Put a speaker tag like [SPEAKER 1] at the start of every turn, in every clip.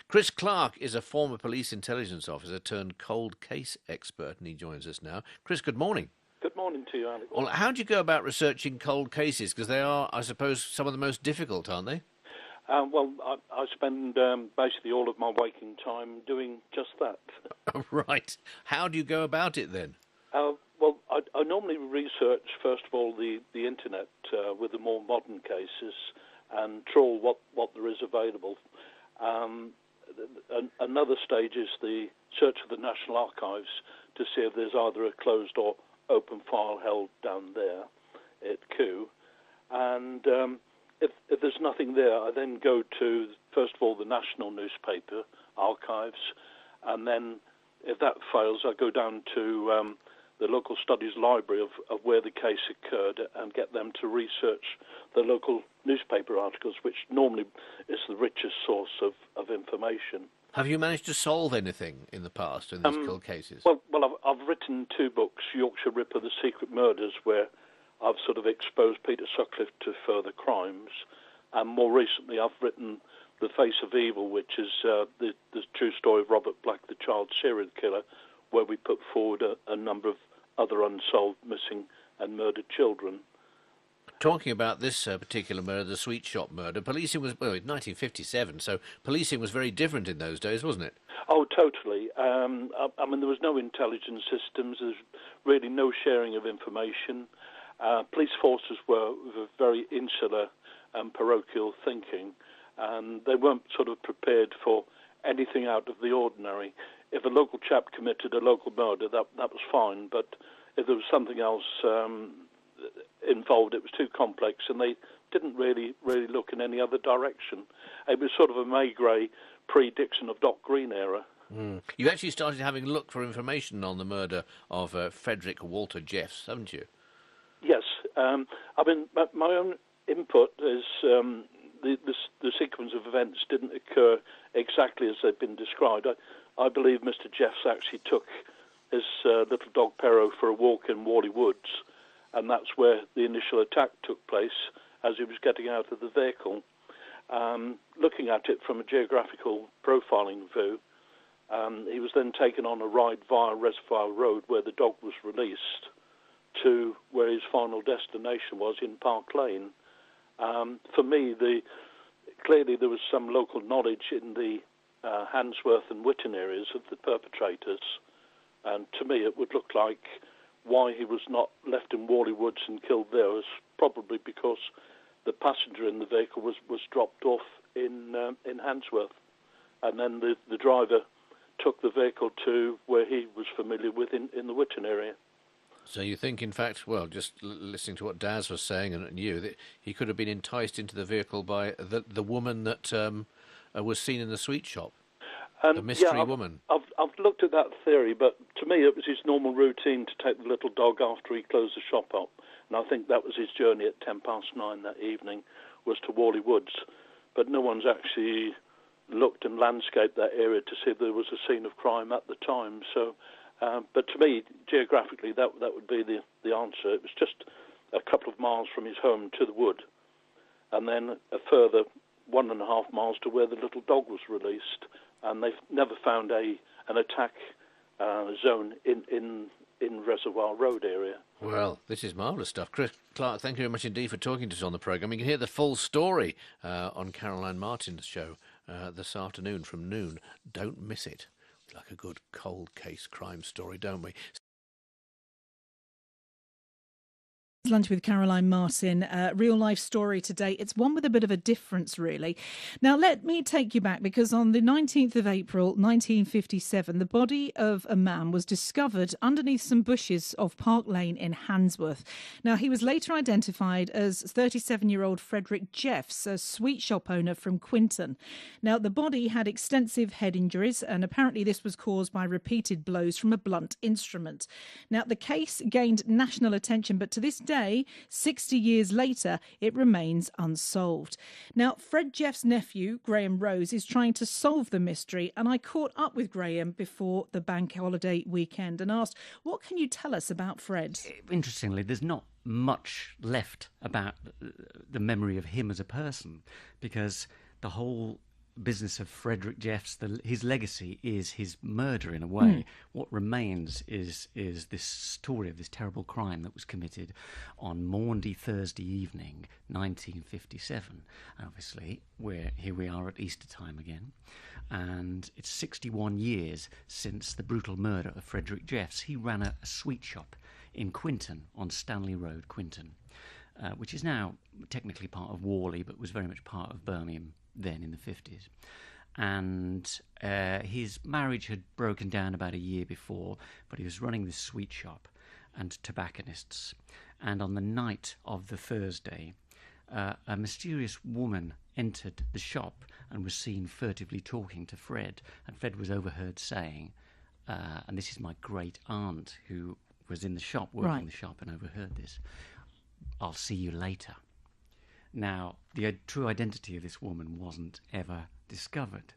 [SPEAKER 1] Chris Clark is a former police intelligence officer turned cold case expert, and he joins us now. Chris, good morning.
[SPEAKER 2] Good morning to you, Alex.
[SPEAKER 1] Well, how do you go about researching cold cases? Because they are, I suppose, some of the most difficult, aren't they?
[SPEAKER 2] I spend basically all of my waking time doing just that.
[SPEAKER 1] Right. How do you go about it then?
[SPEAKER 2] I normally research, first of all, the internet with the more modern cases and trawl what there is available. Another stage is the search of the National Archives to see if there's either a closed or open file held down there at Kew. And if there's nothing there, I then go to, first of all, the national newspaper archives, and then if that fails, I go down to the local studies library of where the case occurred and get them to research the local newspaper articles, which normally is the richest source of information.
[SPEAKER 1] Have you managed to solve anything in the past in these cold cases?
[SPEAKER 2] Well, I've written 2 books, Yorkshire Ripper, The Secret Murders, where I've sort of exposed Peter Sutcliffe to further crimes, and more recently I've written The Face of Evil, which is the true story of Robert Black, the child serial killer, where we put forward a number of other unsolved missing and murdered children.
[SPEAKER 1] Talking about this particular murder, the Sweetshop murder, policing was, well, in 1957, so policing was very different in those days, wasn't it?
[SPEAKER 2] Oh, totally. I mean, there was no intelligence systems, there's really no sharing of information. Police forces were very insular and parochial thinking, and they weren't sort of prepared for anything out of the ordinary. If a local chap committed a local murder, that was fine, but if there was something else involved, it was too complex, and they didn't really look in any other direction. It was sort of a May-Gray pre-Dixon of Doc Green era.
[SPEAKER 1] You actually started having a look for information on the murder of Frederick Walter Jeffs, haven't you?
[SPEAKER 2] Yes. I mean, my own input is the sequence of events didn't occur exactly as they've been described. I believe Mr. Jeffs actually took his little dog Perro for a walk in Worley Woods, and that's where the initial attack took place as he was getting out of the vehicle. Looking at it from a geographical profiling view, he was then taken on a ride via Reservoir Road where the dog was released to where his final destination was in Park Lane. For me, clearly there was some local knowledge in the Handsworth and Witton areas of the perpetrators, and to me it would look like why he was not left in Worley Woods and killed there was probably because the passenger in the vehicle was dropped off in Handsworth, and then the driver took the vehicle to where he was familiar with in the Witton area.
[SPEAKER 1] So you think, in fact, well, just listening to what Daz was saying and you, that he could have been enticed into the vehicle by the woman that was seen in the sweet shop, the mystery woman.
[SPEAKER 2] I've looked at that theory, but to me it was his normal routine to take the little dog after he closed the shop up, and I think that was his journey at 9:10 that evening, was to Worley Woods. But no one's actually looked and landscaped that area to see if there was a scene of crime at the time. So. But to me, geographically, that would be the answer. It was just a couple of miles from his home to the wood, and then a further 1.5 miles to where the little dog was released. And they've never found an attack zone in Reservoir Road area.
[SPEAKER 1] Well, this is marvellous stuff. Chris Clark, thank you very much indeed for talking to us on the programme. You can hear the full story on Caroline Martin's show this afternoon from noon. Don't miss it. Like a good cold case crime story, don't we?
[SPEAKER 3] Lunch with Caroline Martin, real life story today. It's one with a bit of a difference, really. Now, let me take you back, because on the 19th of April, 1957, the body of a man was discovered underneath some bushes of Park Lane in Handsworth. Now, he was later identified as 37-year-old Frederick Jeffs, a sweet shop owner from Quinton. Now, the body had extensive head injuries, and apparently this was caused by repeated blows from a blunt instrument. Now, the case gained national attention, but to this day, 60 years later, it remains unsolved. Now, Fred Jeff's nephew, Graham Rose, is trying to solve the mystery, and I caught up with Graham before the bank holiday weekend and asked, what can you tell us about Fred?
[SPEAKER 4] Interestingly, there's not much left about the memory of him as a person, because the whole business of Frederick Jeffs, his legacy is his murder in a way. What remains is this story of this terrible crime that was committed on Maundy Thursday evening, 1957. And obviously, here we are at Easter time again. And it's 61 years since the brutal murder of Frederick Jeffs. He ran a sweet shop in Quinton, on Stanley Road, Quinton, which is now technically part of Worley, but was very much part of Birmingham then in the 50s. And his marriage had broken down about a year before, but he was running this sweet shop and tobacconists. And on the night of the Thursday, a mysterious woman entered the shop and was seen furtively talking to Fred. And Fred was overheard saying, and this is my great aunt who was in the shop, working the shop, and overheard this, "I'll see you later." Now, the true identity of this woman wasn't ever discovered,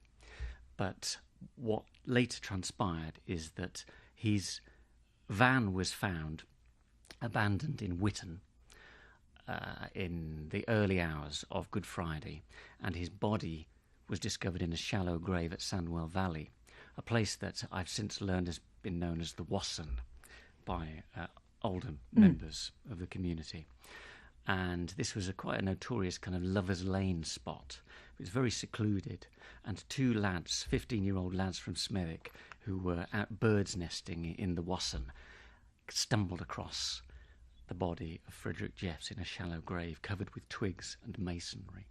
[SPEAKER 4] but what later transpired is that his van was found abandoned in Witton in the early hours of Good Friday, and his body was discovered in a shallow grave at Sandwell Valley, a place that I've since learned has been known as the Wasson by older members of the community. And this was quite a notorious kind of Lover's Lane spot. It was very secluded, and two lads, 15-year-old lads from Smethwick, who were out birds nesting in the Wasson, stumbled across the body of Frederick Jeffs in a shallow grave covered with twigs and masonry.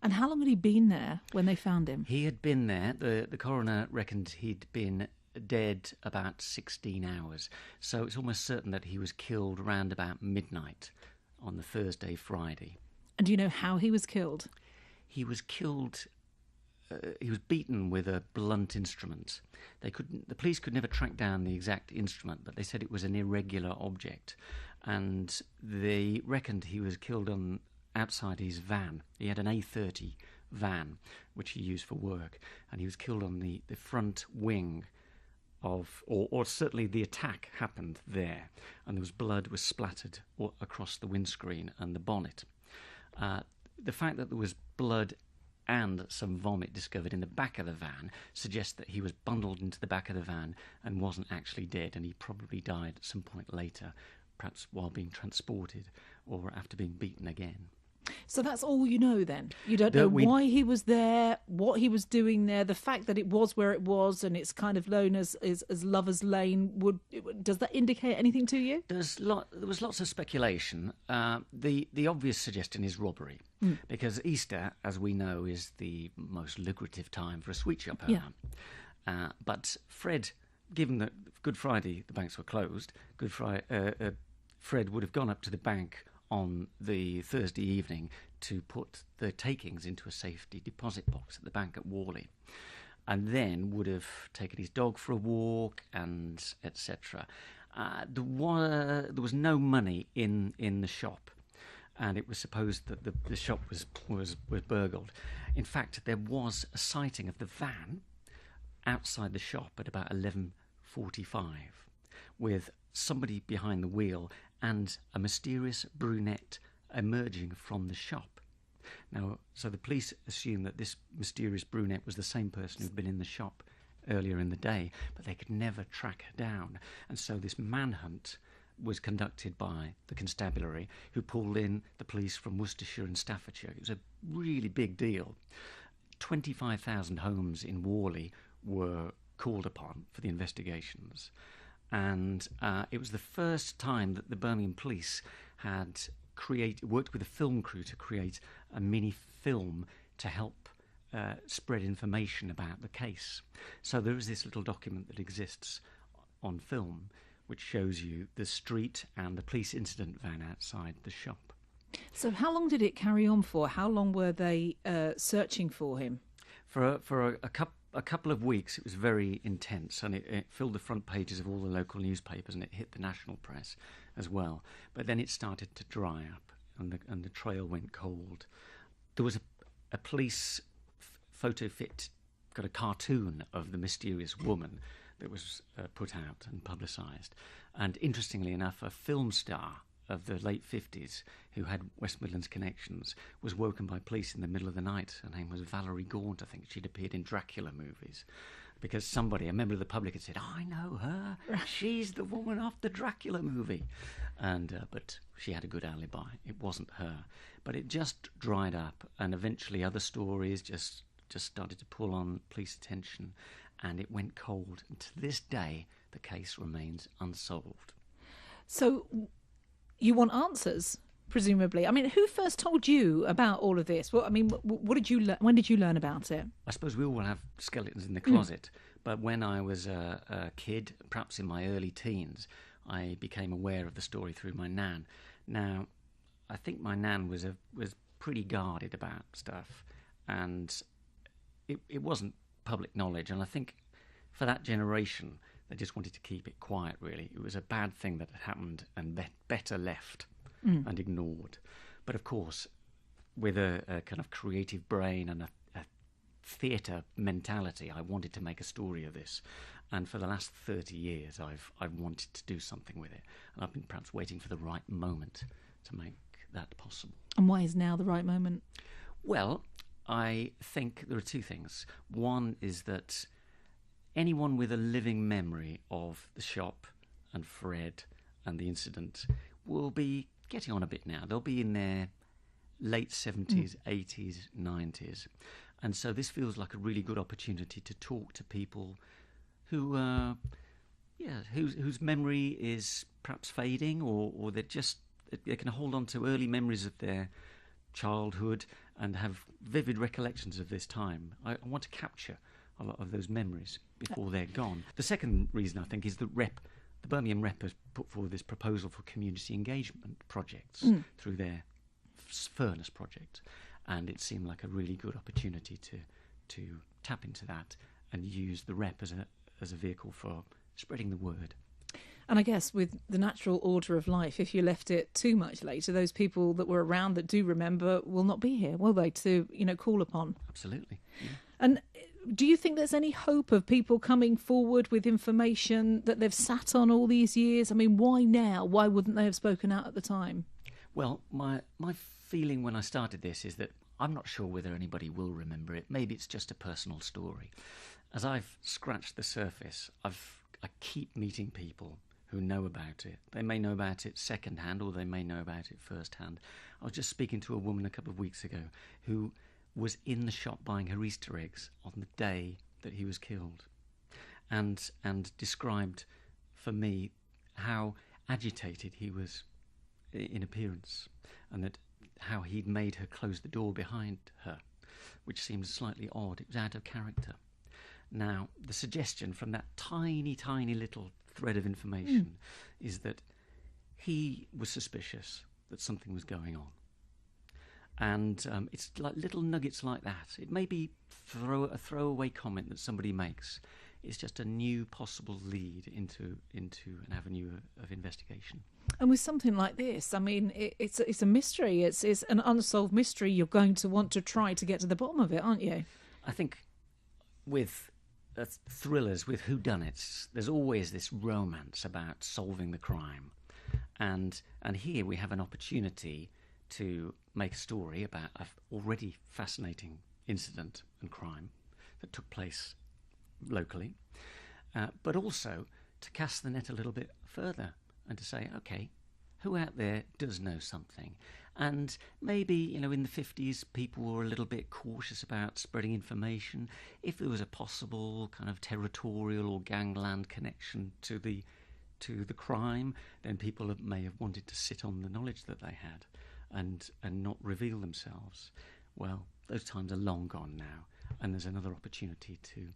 [SPEAKER 3] And how long had he been there when they found him?
[SPEAKER 4] He had been there. The coroner reckoned he'd been dead about 16 hours. So it's almost certain that he was killed round about midnight on the Thursday, Friday.
[SPEAKER 3] And do you know how he was killed?
[SPEAKER 4] He was killed. He was beaten with a blunt instrument. The police could never track down the exact instrument, but they said it was an irregular object, and they reckoned he was killed outside his van. He had an A30 van, which he used for work, and he was killed on the front wing of, or certainly the attack happened there, and there was blood was splattered across the windscreen and the bonnet. The fact that there was blood and some vomit discovered in the back of the van suggests that he was bundled into the back of the van and wasn't actually dead, and he probably died at some point later, perhaps while being transported or after being beaten again.
[SPEAKER 3] So that's all you know then? You don't know why he was there, what he was doing there, the fact that it was where it was and it's kind of known as Lover's Lane. Does that indicate anything to you?
[SPEAKER 4] There was lots of speculation. The obvious suggestion is robbery, because Easter, as we know, is the most lucrative time for a sweet shop owner. Yeah. But Fred, given that Good Friday the banks were closed, Fred would have gone up to the bank on the Thursday evening to put the takings into a safety deposit box at the bank at Worley, and then would have taken his dog for a walk and etc. There was no money in the shop, and it was supposed that the shop was burgled. In fact, there was a sighting of the van outside the shop at about 11:45 with somebody behind the wheel and a mysterious brunette emerging from the shop. Now, so the police assume that this mysterious brunette was the same person who'd been in the shop earlier in the day, but they could never track her down. And so this manhunt was conducted by the constabulary, who pulled in the police from Worcestershire and Staffordshire. It was a really big deal. 25,000 homes in Worley were called upon for the investigations. And it was the first time that the Birmingham police had worked with a film crew to create a mini film to help spread information about the case. So there is this little document that exists on film which shows you the street and the police incident van outside the shop.
[SPEAKER 3] So how long did it carry on for? How long were they searching for him?
[SPEAKER 4] For a couple of weeks. It was very intense, and it filled the front pages of all the local newspapers, and it hit the national press as well. But then it started to dry up, and the trail went cold. There was a police photo fit, got a cartoon of the mysterious woman that was put out and publicised. And interestingly enough, a film star of the late 50s who had West Midlands connections was woken by police in the middle of the night. Her name was Valerie Gaunt. I think she'd appeared in Dracula movies. Because somebody, a member of the public, had said, I know her. She's the woman off the Dracula movie. But she had a good alibi. It wasn't her. But it just dried up, and eventually other stories just started to pull on police attention, and it went cold. And to this day, the case remains unsolved.
[SPEAKER 3] So you want answers, presumably. I mean, who first told you about all of this? Well, I mean, what did you when did you learn about it?
[SPEAKER 4] I suppose we all have skeletons in the closet, but when I was a kid, perhaps in my early teens, I became aware of the story through my nan. Now, I think my nan was pretty guarded about stuff, and it wasn't public knowledge, and I think for that generation, they just wanted to keep it quiet, really. It was a bad thing that had happened and better left and ignored. But of course, with a kind of creative brain and a theatre mentality, I wanted to make a story of this. And for the last 30 years, I've wanted to do something with it. And I've been perhaps waiting for the right moment to make that possible.
[SPEAKER 3] And why is now the right moment?
[SPEAKER 4] Well, I think there are two things. One is that anyone with a living memory of the shop and Fred and the incident will be getting on a bit now. They'll be in their late 70s, 80s, 90s. And so this feels like a really good opportunity to talk to people who, whose memory is perhaps fading, or they can hold on to early memories of their childhood and have vivid recollections of this time. I want to capture a lot of those memories before they're gone. The second reason, I think, is the Birmingham Rep has put forward this proposal for community engagement projects through their Furnace project, and it seemed like a really good opportunity to tap into that and use the Rep as a vehicle for spreading the word.
[SPEAKER 3] And I guess with the natural order of life, if you left it too much later, those people that were around that do remember will not be here, will they, to call upon?
[SPEAKER 4] Absolutely. Yeah.
[SPEAKER 3] And do you think there's any hope of people coming forward with information that they've sat on all these years? I mean, why now? Why wouldn't they have spoken out at the time?
[SPEAKER 4] Well, my feeling when I started this is that I'm not sure whether anybody will remember it. Maybe it's just a personal story. As I've scratched the surface, I keep meeting people who know about it. They may know about it second-hand, or they may know about it first-hand. I was just speaking to a woman a couple of weeks ago who was in the shop buying her Easter eggs on the day that he was killed, and described for me how agitated he was in appearance, and that how he'd made her close the door behind her, which seemed slightly odd. It was out of character. Now, the suggestion from that tiny, tiny little thread of information is that he was suspicious that something was going on. And it's like little nuggets like that. It may be a throwaway comment that somebody makes. It's just a new possible lead into an avenue of investigation.
[SPEAKER 3] And with something like this, I mean, it's a mystery. It's an unsolved mystery. You're going to want to try to get to the bottom of it, aren't you?
[SPEAKER 4] I think with thrillers, with whodunits, there's always this romance about solving the crime. And here we have an opportunity to make a story about an already fascinating incident and crime that took place locally, but also to cast the net a little bit further and to say, okay, who out there does know something? And maybe, in the 50s, people were a little bit cautious about spreading information. If there was a possible kind of territorial or gangland connection to the crime, then people may have wanted to sit on the knowledge that they had and not reveal themselves. Well, those times are long gone now, and there's another opportunity to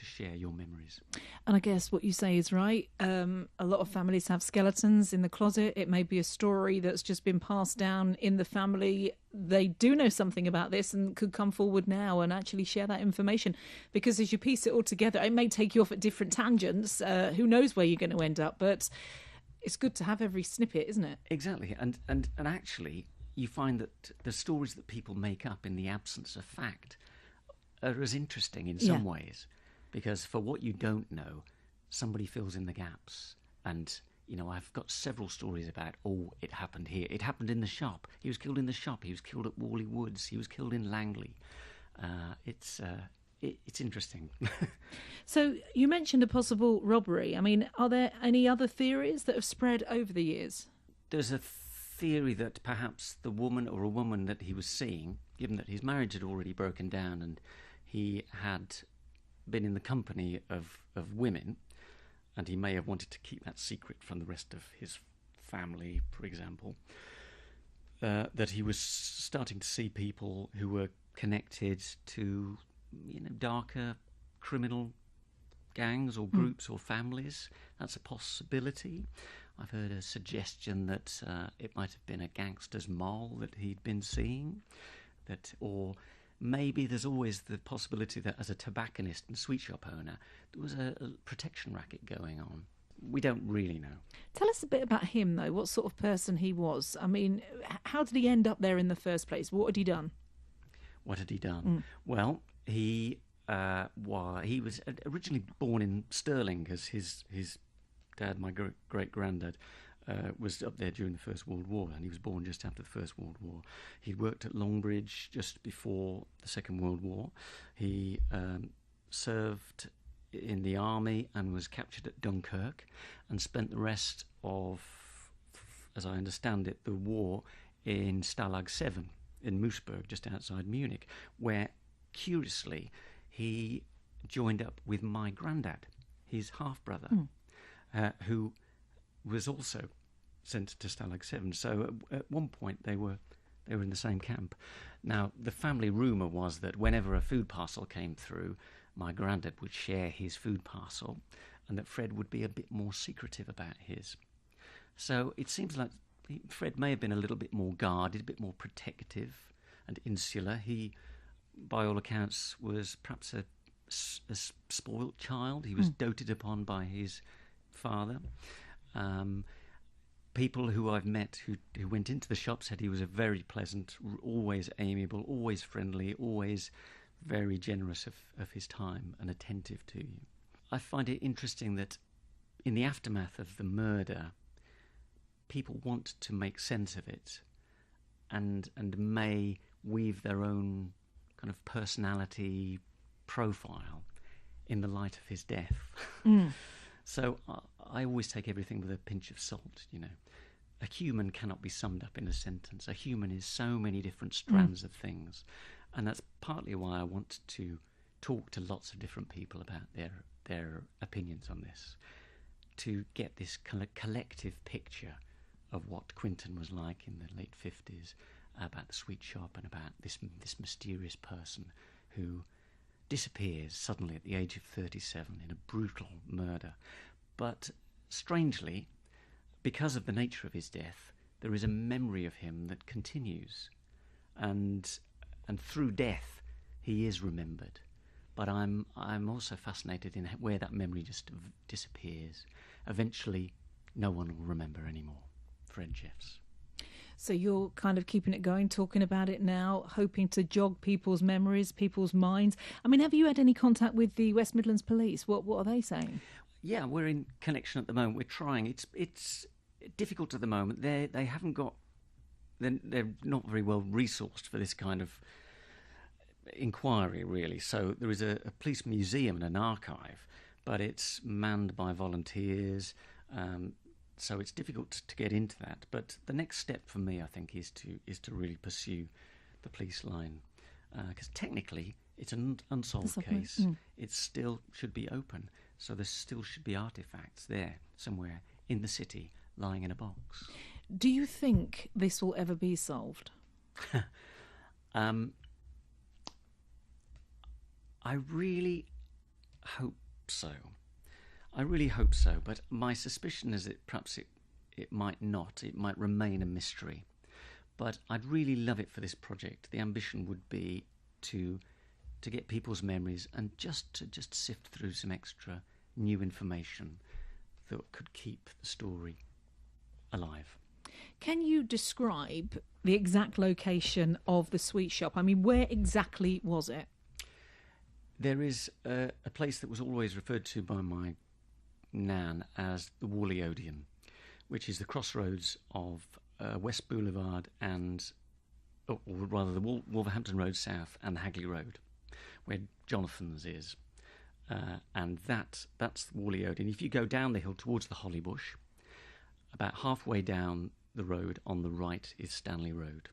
[SPEAKER 4] share your memories.
[SPEAKER 3] And I guess what you say is right. A lot of families have skeletons in the closet. It may be a story that's just been passed down in the family. They do know something about this and could come forward now and actually share that information. Because as you piece it all together, it may take you off at different tangents. Who knows where you're going to end up? But it's good to have every snippet, isn't it?
[SPEAKER 4] Exactly. And actually, you find that the stories that people make up in the absence of fact are as interesting in some ways. Because for what you don't know, somebody fills in the gaps. And I've got several stories about, it happened here. It happened in the shop. He was killed in the shop. He was killed at Worley Woods. He was killed in Langley. It's interesting.
[SPEAKER 3] So you mentioned a possible robbery. I mean, are there any other theories that have spread over the years?
[SPEAKER 4] There's a theory that perhaps the woman or a woman that he was seeing, given that his marriage had already broken down and he had been in the company of women, and he may have wanted to keep that secret from the rest of his family, for example, that he was starting to see people who were connected to, darker criminal gangs or groups or families. That's a possibility. I've heard a suggestion that it might have been a gangster's mole that he'd been seeing, or maybe there's always the possibility that as a tobacconist and sweet shop owner, there was a protection racket going on. We don't really know.
[SPEAKER 3] Tell us a bit about him, though, what sort of person he was. I mean, how did he end up there in the first place? What had he done? Well, he was originally born in Stirling, because his dad, my great-granddad, was up there during the First World War, and he was born just after the First World War. He worked at Longbridge just before the Second World War. He served in the army and was captured at Dunkirk and spent the rest of, as I understand it, the war in Stalag 7 in Moosburg, just outside Munich, where, curiously, he joined up with my granddad, his half-brother, who was also sent to Stalag 7. So at one point they were in the same camp. Now, the family rumour was that whenever a food parcel came through, my granddad would share his food parcel, and that Fred would be a bit more secretive about his. So it seems like Fred may have been a little bit more guarded, a bit more protective and insular. He, by all accounts, was perhaps a spoilt child. He was doted upon by his father. People who I've met who went into the shop said he was a very pleasant, always amiable, always friendly, always very generous of his time and attentive to you. I find it interesting that in the aftermath of the murder, people want to make sense of it and may weave their own kind of personality profile in the light of his death. So I always take everything with a pinch of salt, A human cannot be summed up in a sentence. A human is so many different strands of things. And that's partly why I want to talk to lots of different people about their opinions on this, to get this collective picture of what Quinton was like in the late 50s, about the sweet shop and about this mysterious person who disappears suddenly at the age of 37 in a brutal murder. But strangely, because of the nature of his death, there is a memory of him that continues, and through death he is remembered. But I'm also fascinated in where that memory just disappears. Eventually, no one will remember anymore. Fred Jeffs. So you're kind of keeping it going, talking about it now, hoping to jog people's memories, people's minds. I mean, have you had any contact with the West Midlands Police? What are they saying? Yeah,
[SPEAKER 4] we're in connection at the moment. We're trying. It's difficult at the moment. They haven't got. They're not very well resourced for this kind of inquiry, really. So there is a police museum and an archive, but it's manned by volunteers. So it's difficult to get into that. But the next step for me, I think, is to really pursue the police line, because technically it's an unsolved case. It still should be open, so there still should be artefacts there somewhere in the city, lying in a box.
[SPEAKER 3] Do you think this will ever be solved?
[SPEAKER 4] I really hope so. But my suspicion is that perhaps it might not. It might remain a mystery. But I'd really love it for this project. The ambition would be to get people's memories and just sift through some extra new information that could keep the story alive.
[SPEAKER 3] Can you describe the exact location of the sweet shop? I mean, where exactly was it?
[SPEAKER 4] There is a place that was always referred to by my Nan as the Worley Odeon, which is the crossroads of West Boulevard and, or rather the Wolverhampton Road South and the Hagley Road, where Jonathan's is. And that's Whalley Road. And if you go down the hill towards the Holly Bush, about halfway down the road on the right is Stanley Road.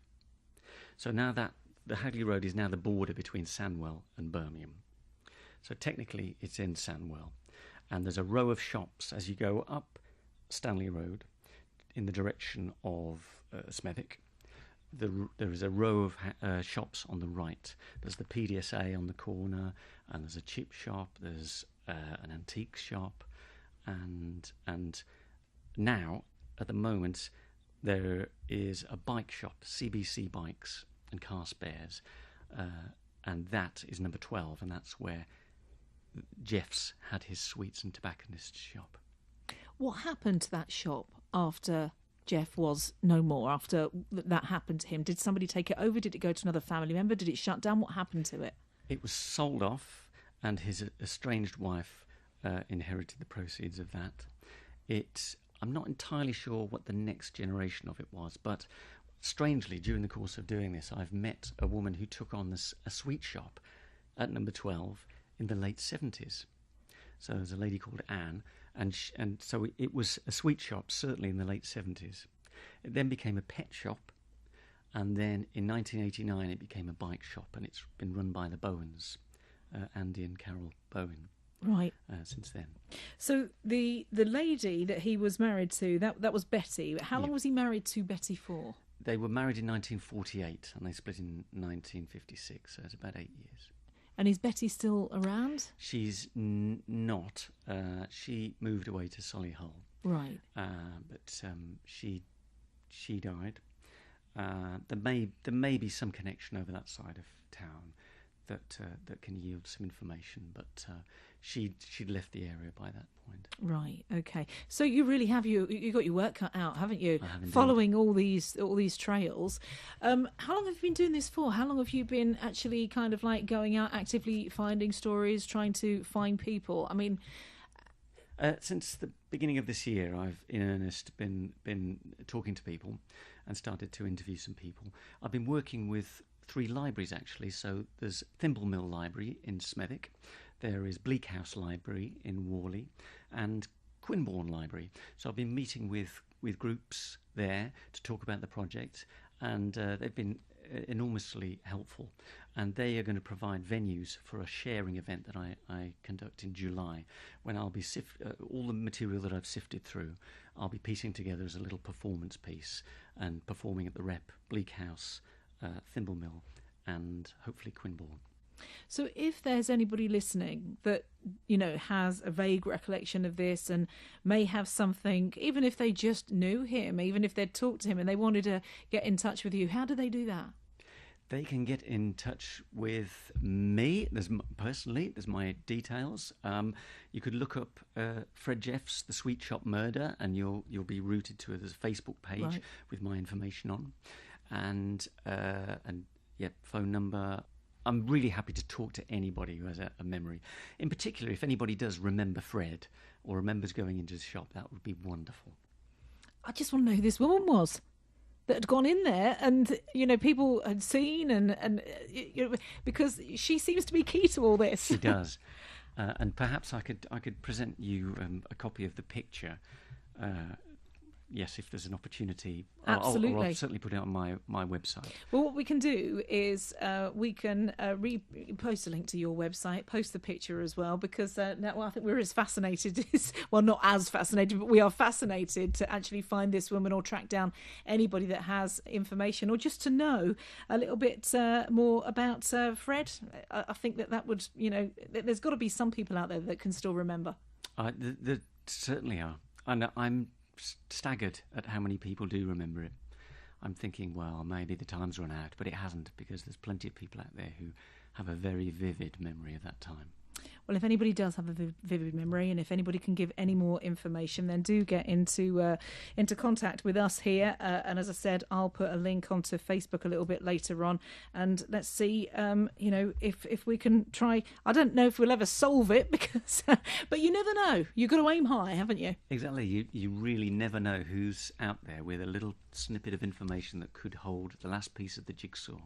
[SPEAKER 4] So now that the Hagley Road is now the border between Sandwell and Birmingham. So technically it's in Sandwell. And there's a row of shops as you go up Stanley Road in the direction of Smethwick. There is a row of shops on the right. There's the PDSA on the corner, and there's a chip shop, there's an antique shop, and now, at the moment, there is a bike shop, CBC Bikes and Car Spares, and that is number 12, and that's where Jeff's had his sweets and tobacconist shop.
[SPEAKER 3] What happened to that shop after Jeff was no more, after that happened to him? Did somebody take it over? Did it go to another family member? Did it shut down? What happened to it?
[SPEAKER 4] It was sold off, and his estranged wife inherited the proceeds of that. I'm not entirely sure what the next generation of it was, but strangely, during the course of doing this, I've met a woman who took on a sweet shop at number 12 in the late 70s. So there's a lady called Anne, and so it was a sweet shop, certainly in the late 70s. It then became a pet shop, and then in 1989 it became a bike shop, and it's been run by the Bowens, Andy and Carol Bowen.
[SPEAKER 3] Right.
[SPEAKER 4] Since then. So
[SPEAKER 3] the lady that he was married to, that was Betty. How long was he married to Betty for?
[SPEAKER 4] They were married in 1948 and they split in 1956, so it's about 8 years.
[SPEAKER 3] And is Betty still around?
[SPEAKER 4] She's not. She moved away to Solihull.
[SPEAKER 3] Right.
[SPEAKER 4] But she died. There may be some connection over that side of town that can yield some information, but she'd left the area by that point.
[SPEAKER 3] Right. Okay. So you really have you got your work cut out, haven't you?
[SPEAKER 4] I have indeed.
[SPEAKER 3] Following all these trails. How long have you been doing this for? How long have you been actually kind of like going out actively finding stories, trying to find people? I mean,
[SPEAKER 4] since the beginning of this year, I've in earnest been talking to people and started to interview some people. I've been working with 3 libraries actually. So there's Thimble Mill Library in Smethwick, there is Bleak House Library in Whalley, and Quinbourne Library. So I've been meeting with groups there to talk about the project, and they've been enormously helpful. And they are going to provide venues for a sharing event that I conduct in July, when I'll be all the material that I've sifted through, I'll be piecing together as a little performance piece and performing at the Rep, Bleak House, Thimble Mill, and hopefully Quinbourne.
[SPEAKER 3] So if there's anybody listening that, has a vague recollection of this and may have something, even if they just knew him, even if they'd talked to him and they wanted to get in touch with you, how do they do that?
[SPEAKER 4] They can get in touch with me. There's my details. You could look up Fred Jeff's The Sweetshop Murder, and you'll be routed to there's a Facebook page with my information on, and phone number. I'm really happy to talk to anybody who has a memory. In particular, if anybody does remember Fred or remembers going into his shop, that would be wonderful.
[SPEAKER 3] I just want to know who this woman was that had gone in there and, people had seen and because she seems to be key to all this.
[SPEAKER 4] She does. And perhaps I could present you a copy of the picture. Yes, if there's an opportunity.
[SPEAKER 3] Absolutely.
[SPEAKER 4] I'll certainly put it on my website.
[SPEAKER 3] Well, what we can do is we can post a link to your website, post the picture as well, because now I think we're as fascinated, not as fascinated, but we are fascinated to actually find this woman or track down anybody that has information or just to know a little bit more about Fred. I think that would, there's got to be some people out there that can still remember.
[SPEAKER 4] There certainly are. And I'm staggered at how many people do remember it. I'm thinking, well, maybe the time's run out, but it hasn't, because there's plenty of people out there who have a very vivid memory of that time.
[SPEAKER 3] Well, if anybody does have a vivid memory, and if anybody can give any more information, then do get into contact with us here. And as I said, I'll put a link onto Facebook a little bit later on, and let's see, if we can try. I don't know if we'll ever solve it, because, but you never know. You've got to aim high, haven't you?
[SPEAKER 4] Exactly. You really never know who's out there with a little snippet of information that could hold the last piece of the jigsaw.